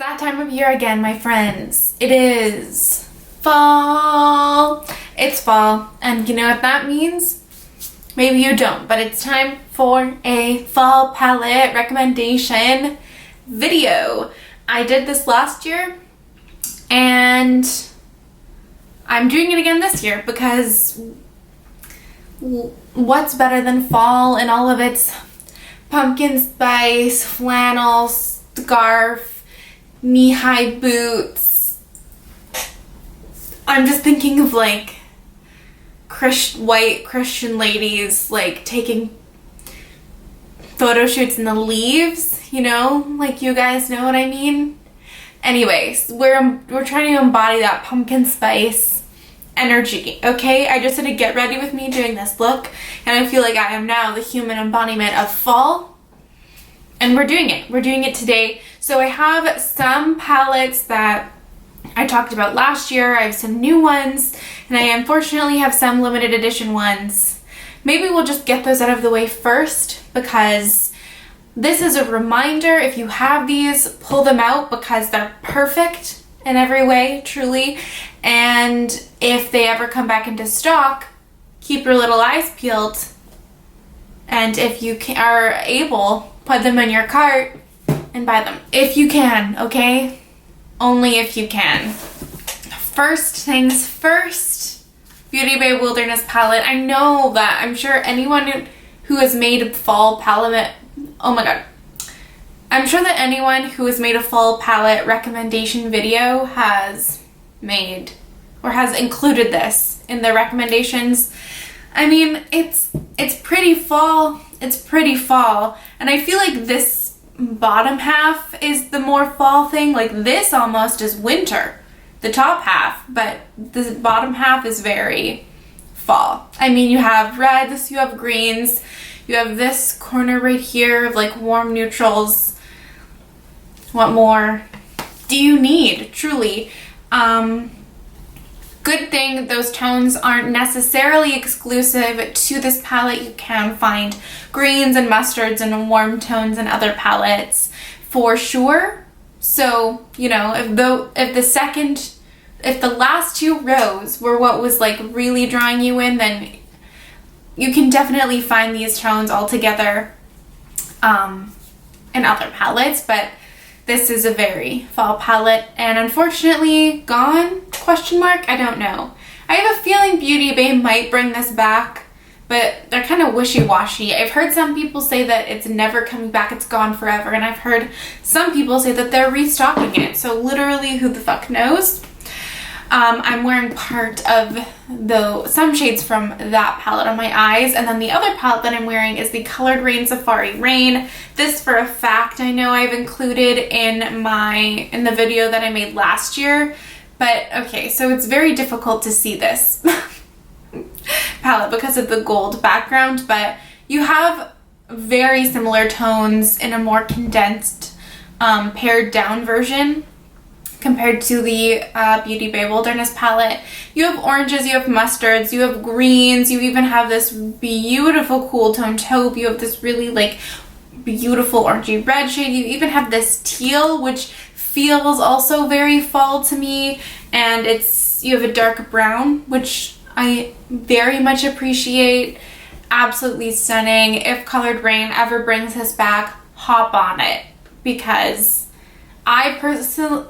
that time of year again, my friends. It is fall. It's fall. And you know what that means? Maybe you don't, but it's time for a fall palette recommendation video. I did this last year and I'm doing it again this year because what's better than fall and all of its pumpkin spice, flannel, scarf, knee-high boots. I'm just thinking of like white Christian ladies like taking photo shoots in the leaves, you know, like you guys know what I mean. Anyways, we're trying to embody that pumpkin spice energy, okay? I just had to get ready with me doing this look, and I feel like I am now the human embodiment of fall, and we're doing it. We're doing it today. So I have some palettes that I talked about last year. I have some new ones, and I unfortunately have some limited edition ones. Maybe we'll just get those out of the way first, because this is a reminder. If you have these, pull them out because they're perfect in every way, truly. And if they ever come back into stock, keep your little eyes peeled. And if you are able, put them in your cart and buy them. If you can, okay? Only if you can. First things first, Beauty Bay Wilderness palette. I know that I'm sure anyone who has made a fall palette, oh my god. I'm sure that anyone who has made a fall palette recommendation video has made or has included this in their recommendations. I mean, it's pretty fall. It's pretty fall. And I feel like this bottom half is the more fall thing. Like this almost is winter, the top half, but the bottom half is very fall. I mean, you have reds, you have greens, you have this corner right here of like warm neutrals. What more do you need, truly? Good thing those tones aren't necessarily exclusive to this palette. You can find greens and mustards and warm tones in other palettes for sure. So, you know, if the last two rows were what was like really drawing you in, then you can definitely find these tones all together in other palettes, but this is a very fall palette, and unfortunately gone, question mark, I don't know. I have a feeling Beauty Bay might bring this back, but they're kind of wishy-washy. I've heard some people say that it's never coming back, it's gone forever, and I've heard some people say that they're restocking it, so literally who the fuck knows. I'm wearing part of some shades from that palette on my eyes, and then the other palette that I'm wearing is the Colored Rain Safari Rain. This, for a fact, I know I've included in the video that I made last year, but okay, so it's very difficult to see this palette because of the gold background, but you have very similar tones in a more condensed, pared down version compared to the Beauty Bay Wilderness palette. You have oranges, you have mustards, you have greens, you even have this beautiful cool tone taupe, you have this really like beautiful orangey red shade, you even have this teal, which feels also very fall to me, and you have a dark brown, which I very much appreciate. Absolutely stunning. If Colored Rain ever brings this back, hop on it, because I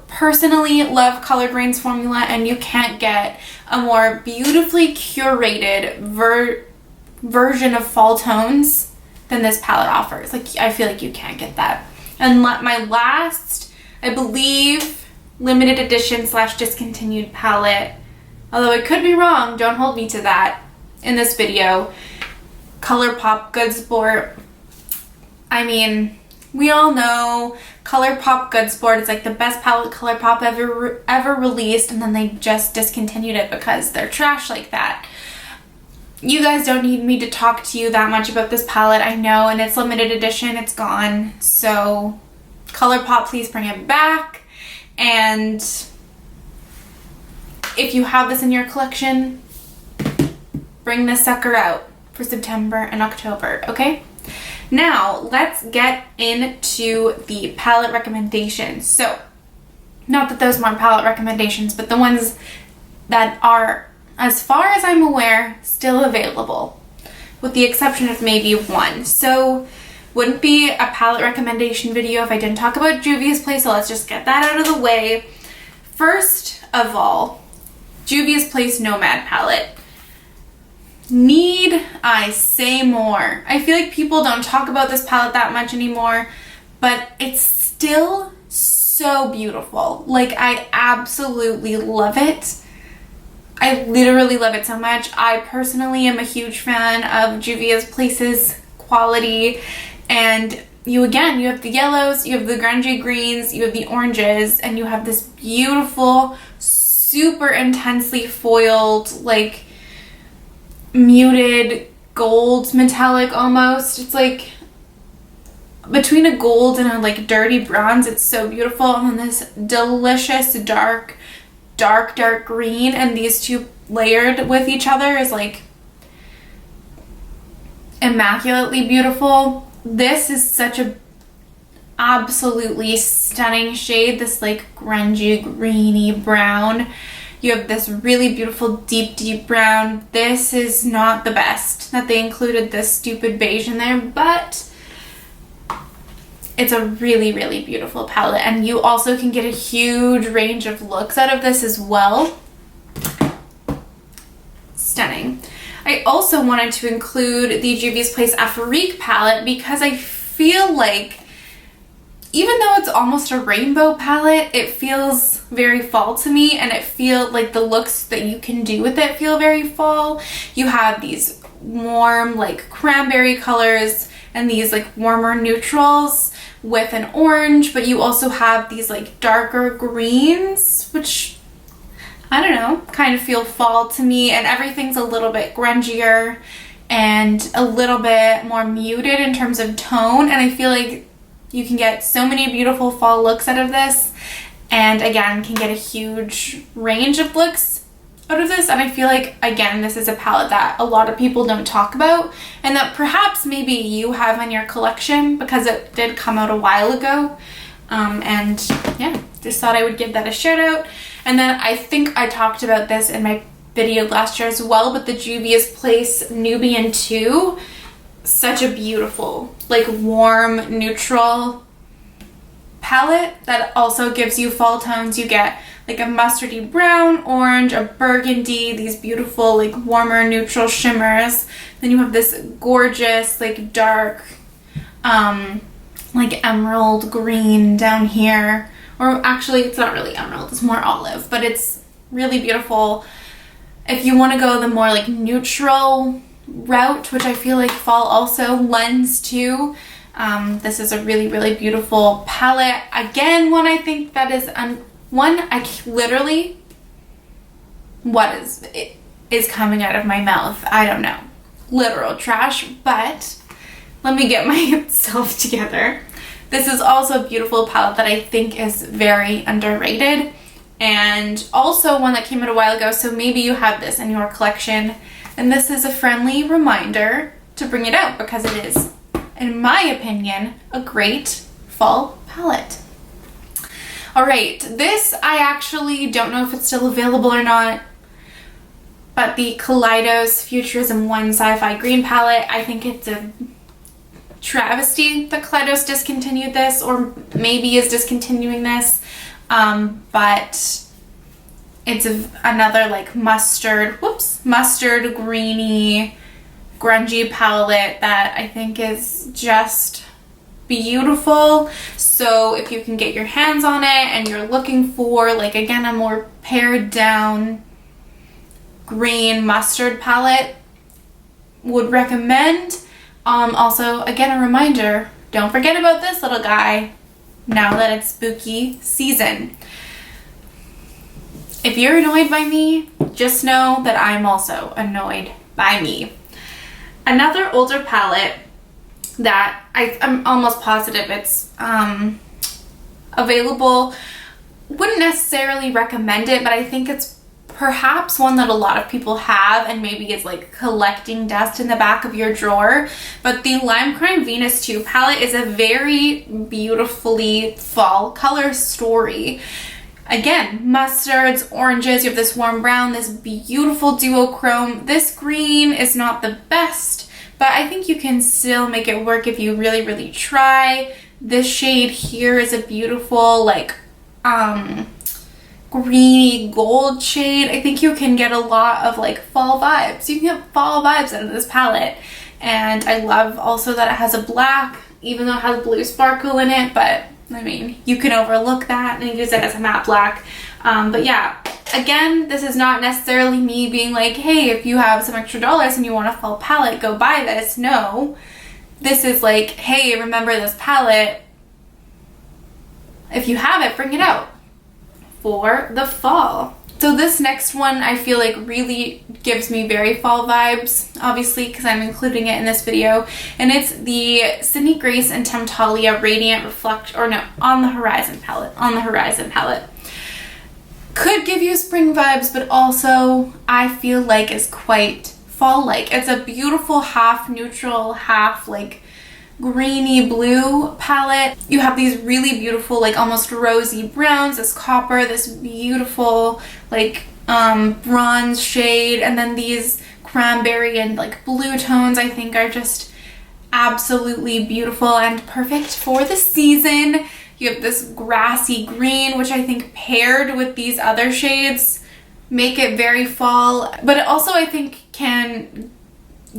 personally love Colored Rain's formula, and you can't get a more beautifully curated version of fall tones than this palette offers. Like, I feel like you can't get that. And my last, I believe, limited edition / discontinued palette, although I could be wrong, don't hold me to that, in this video, ColourPop Good Sport. I mean, we all know ColourPop Good Sport is like the best palette ColourPop ever released, and then they just discontinued it because they're trash like that. You guys don't need me to talk to you that much about this palette, I know, and it's limited edition, it's gone. So ColourPop, please bring it back. And if you have this in your collection, bring this sucker out for September and October, okay? Now, let's get into the palette recommendations. So, not that those weren't palette recommendations, but the ones that are, as far as I'm aware, still available, with the exception of maybe one. So wouldn't be a palette recommendation video if I didn't talk about Juvia's Place, so let's just get that out of the way. First of all, Juvia's Place Nomad palette. Need I say more? I feel like people don't talk about this palette that much anymore, but it's still so beautiful. Like, I absolutely love it. I literally love it so much. I personally am a huge fan of Juvia's Place's quality, and you have the yellows, you have the grungy greens, you have the oranges, and you have this beautiful, super intensely foiled, like muted gold metallic almost. It's like between a gold and a like dirty bronze. It's so beautiful. And then this delicious dark green, and these two layered with each other is like immaculately beautiful. This is such a absolutely stunning shade, this like grungy greeny brown. You have this really beautiful deep brown. This is not the best that they included this stupid beige in there, but it's a really beautiful palette, and you also can get a huge range of looks out of this as well. Stunning. I also wanted to include the Juvia's Place Afrique palette because I feel like even though it's almost a rainbow palette, it feels very fall to me, and it feels like the looks that you can do with it feel very fall. You have these warm like cranberry colors and these like warmer neutrals with an orange, but you also have these like darker greens, which I don't know, kind of feel fall to me, and everything's a little bit grungier and a little bit more muted in terms of tone, and I feel like you can get so many beautiful fall looks out of this, and again can get a huge range of looks out of this. And I feel like, again, this is a palette that a lot of people don't talk about, and that perhaps maybe you have in your collection because it did come out a while ago. And yeah, just thought I would give that a shout out. And then I think I talked about this in my video last year as well, but the Juvia's Place Nubian 2, such a beautiful like warm neutral palette that also gives you fall tones. You get like a mustardy brown, orange, a burgundy, these beautiful like warmer neutral shimmers. Then you have this gorgeous like dark like emerald green down here, or actually it's not really emerald, it's more olive, but it's really beautiful. If you want to go the more like neutral route, which I feel like fall also lends to, this is a really beautiful palette. Again, one I think that is literally, what is coming out of my mouth, I don't know, literal trash, but let me get myself together. This is also a beautiful palette that I think is very underrated, and also one that came out a while ago, so maybe you have this in your collection, and this is a friendly reminder to bring it out because it is, in my opinion, a great fall palette. Alright, this I actually don't know if it's still available or not, but the Kaleidos Futurism 1 Sci-Fi Green palette, I think it's a travesty that Kaleidos discontinued this, or maybe is discontinuing this, but it's another like mustard greeny grungy palette that I think is just beautiful. So if you can get your hands on it and you're looking for like, again, a more pared down green mustard palette, would recommend. Also, again, a reminder, don't forget about this little guy now that it's spooky season. If you're annoyed by me, just know that I'm also annoyed by me. Another older palette that I'm almost positive it's available, wouldn't necessarily recommend it, but I think it's perhaps one that a lot of people have and maybe is like collecting dust in the back of your drawer. But the Lime Crime Venus 2 palette is a very beautifully fall color story. Again, mustards, oranges, you have this warm brown, this beautiful duochrome. This green is not the best, but I think you can still make it work if you really, really try. This shade here is a beautiful, like, greeny gold shade. I think you can get a lot of, like, fall vibes. You can get fall vibes out of this palette. And I love also that it has a black, even though it has blue sparkle in it, but I mean, you can overlook that and use it as a matte black. But yeah, again, this is not necessarily me being like, hey, if you have some extra dollars and you want a fall palette, go buy this. No, this is like, hey, remember this palette. If you have it, bring it out for the fall. So this next one I feel like really gives me very fall vibes, obviously, because I'm including it in this video. And it's the Sydney Grace and Temptalia Radiant Reflect, or no, On the Horizon palette. On the Horizon palette. Could give you spring vibes, but also I feel like is quite fall-like. It's a beautiful half neutral, half like greeny blue palette. You have these really beautiful, like almost rosy browns, this copper, this beautiful like bronze shade, and then these cranberry and like blue tones I think are just absolutely beautiful and perfect for the season. You have this grassy green, which I think paired with these other shades make it very fall, but it also I think can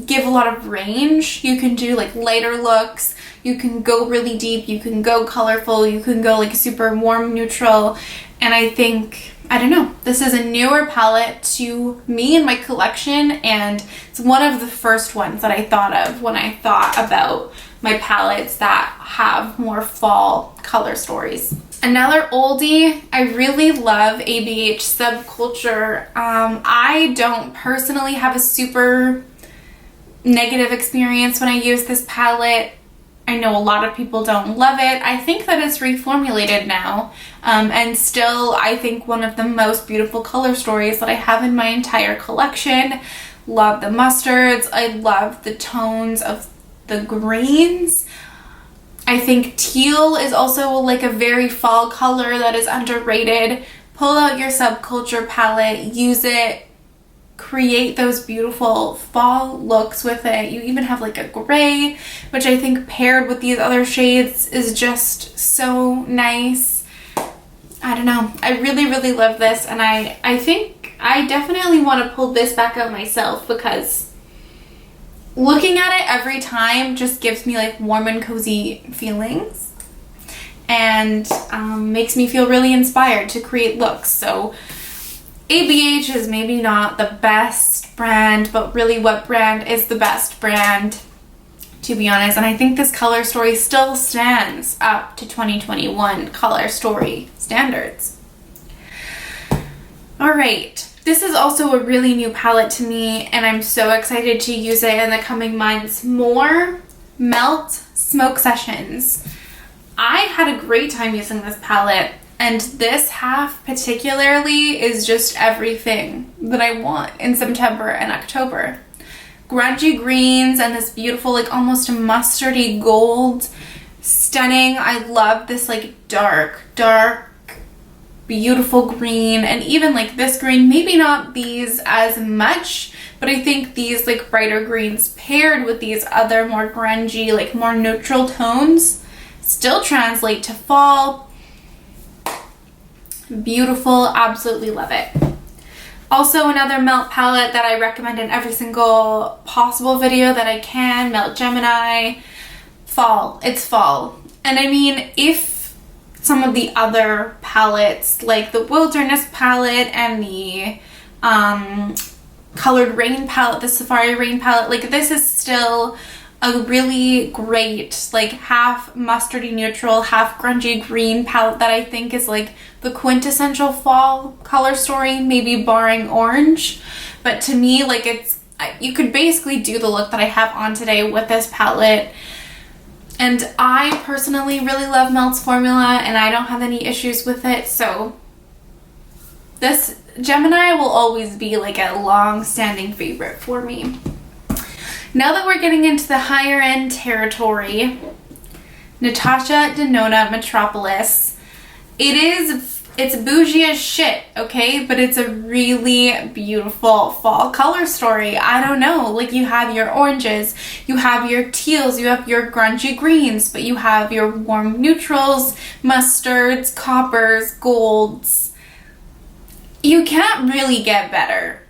give a lot of range. You can do like lighter looks, you can go really deep, you can go colorful, you can go like super warm neutral, and I think, I don't know, this is a newer palette to me in my collection, and it's one of the first ones that I thought of when I thought about my palettes that have more fall color stories. Another oldie, I really love ABH Subculture. I don't personally have a super negative experience when I use this palette. I know a lot of people don't love it. I think that it's reformulated now, and still I think one of the most beautiful color stories that I have in my entire collection. Love the mustards. I love the tones of the greens. I think teal is also like a very fall color that is underrated. Pull out your Subculture palette, use it, create those beautiful fall looks with it. You even have like a gray, which I think paired with these other shades is just so nice. I don't know. I really, really love this, and I think I definitely want to pull this back out myself, because looking at it every time just gives me like warm and cozy feelings, and makes me feel really inspired to create looks. So ABH is maybe not the best brand, but really what brand is the best brand, to be honest? And I think this color story still stands up to 2021 color story standards. All right, this is also a really new palette to me, and I'm so excited to use it in the coming months. More Melt Smoke Sessions. I had a great time using this palette, and this half particularly is just everything that I want in September and October. Grungy greens and this beautiful like almost mustardy gold. Stunning. I love this like dark beautiful green, and even like this green, maybe not these as much, but I think these like brighter greens paired with these other more grungy, like more neutral tones still translate to fall. Beautiful, absolutely love it. Also another Melt palette that I recommend in every single possible video that I can, Melt Gemini. Fall, it's fall. And I mean, if some of the other palettes like the Wilderness palette and the Colored Rain palette, the Safari Rain palette, like this is still a really great like half mustardy neutral, half grungy green palette that I think is like the quintessential fall color story, maybe barring orange. But to me, like it's, you could basically do the look that I have on today with this palette. And I personally really love Melt's formula, and I don't have any issues with it. So this Gemini will always be like a long-standing favorite for me. Now that we're getting into the higher end territory, Natasha Denona Metropolis. It is It's bougie as shit, okay? But it's a really beautiful fall color story. I don't know, like you have your oranges, you have your teals, you have your grungy greens, but you have your warm neutrals, mustards, coppers, golds. You can't really get better,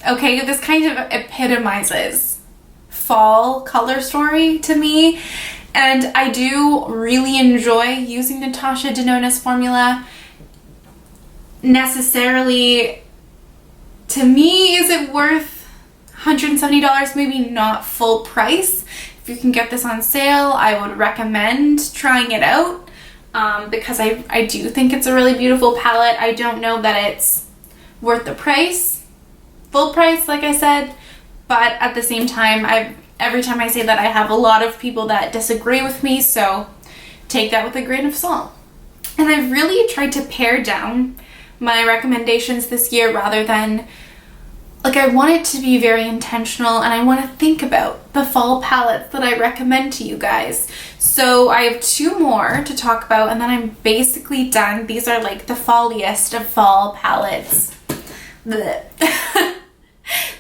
okay? This kind of epitomizes fall color story to me. And I do really enjoy using Natasha Denona's formula. Necessarily, to me, is it worth $170? Maybe not full price. If you can get this on sale, I would recommend trying it out because I do think it's a really beautiful palette. I don't know that it's worth the price, full price, like I said, but at the same time, every time I say that, I have a lot of people that disagree with me, so take that with a grain of salt. And I've really tried to pare down my recommendations this year rather than, like, I want it to be very intentional and I want to think about the fall palettes that I recommend to you guys. So I have 2 more to talk about and then I'm basically done. These are like the falliest of fall palettes that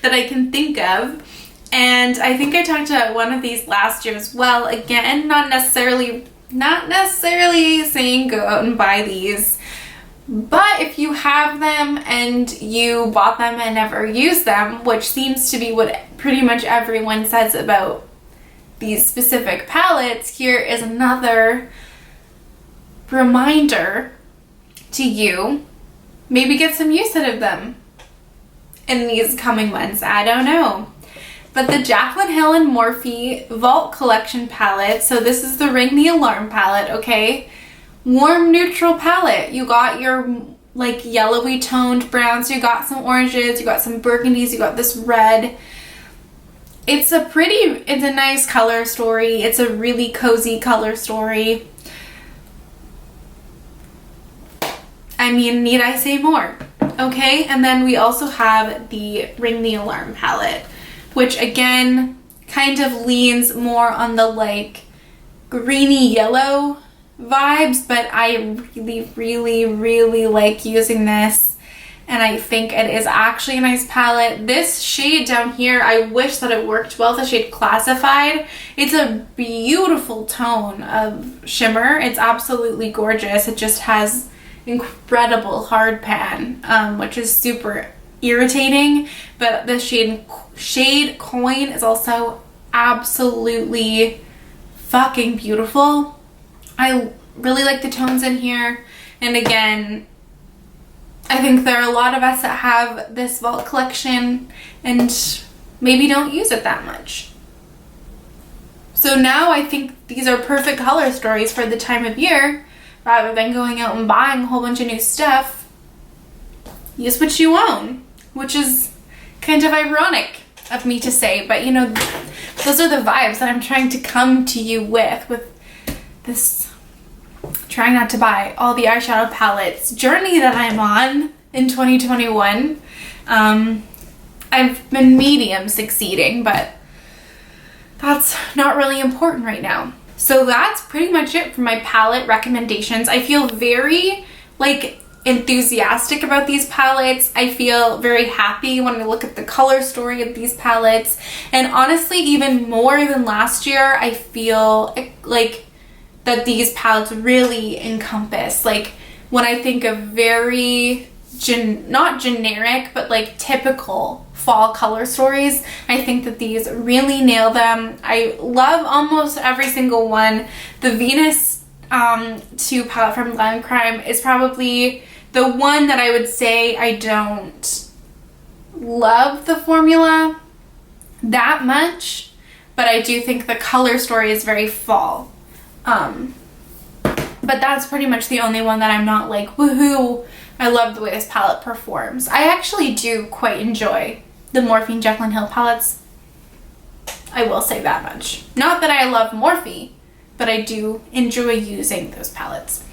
I can think of. And I think I talked about one of these last year as well. Again, not necessarily saying go out and buy these. But if you have them and you bought them and never used them, which seems to be what pretty much everyone says about these specific palettes, here is another reminder to you. Maybe get some use out of them in these coming months. I don't know. But the Jaclyn Hill and Morphe Vault Collection palette, so this is the Ring the Alarm palette, okay? Warm neutral palette. You got your like yellowy toned browns, you got some oranges, you got some burgundies, you got this red. It's a nice color story. It's a really cozy color story. I mean, need I say more? Okay, and then we also have the Ring the Alarm palette, which again kind of leans more on the like greeny yellow vibes, but I really like using this and I think it is actually a nice palette. This shade down here, I wish that it worked well, the shade Classified. It's a beautiful tone of shimmer. It's absolutely gorgeous. It just has incredible hard pan, which is super irritating, but the shade Coin is also absolutely fucking beautiful. I really like the tones in here, and again, I think there are a lot of us that have this Vault collection and maybe don't use it that much. So now I think these are perfect color stories for the time of year. Rather than going out and buying a whole bunch of new stuff, use what you own, which is kind of ironic of me to say, but you know, those are the vibes that I'm trying to come to you with this trying not to buy all the eyeshadow palettes journey that I'm on in 2021. I've been medium succeeding, but that's not really important right now. So that's pretty much it for my palette recommendations. I feel very like enthusiastic about these palettes. I feel very happy when I look at the color story of these palettes. And honestly, even more than last year, I feel like that these palettes really encompass, like when I think of very, not generic, but like typical fall color stories, I think that these really nail them. I love almost every single one. The Venus 2 palette from Glam Crime is probably the one that I would say I don't love the formula that much, but I do think the color story is very fall. But that's pretty much the only one that I'm not like, woohoo, I love the way this palette performs. I actually do quite enjoy the Morphe and Jaclyn Hill palettes. I will say that much. Not that I love Morphe, but I do enjoy using those palettes.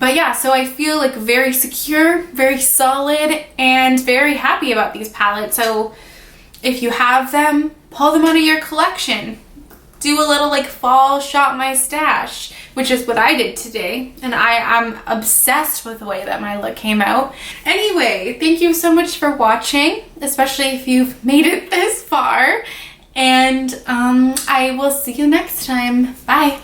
But yeah, so I feel like very secure, very solid, and very happy about these palettes. So if you have them, pull them out of your collection. do a little like fall shop my stash, which is what I did today. And I'm obsessed with the way that my look came out. Anyway, thank you so much for watching, especially if you've made it this far. And I will see you next time. Bye.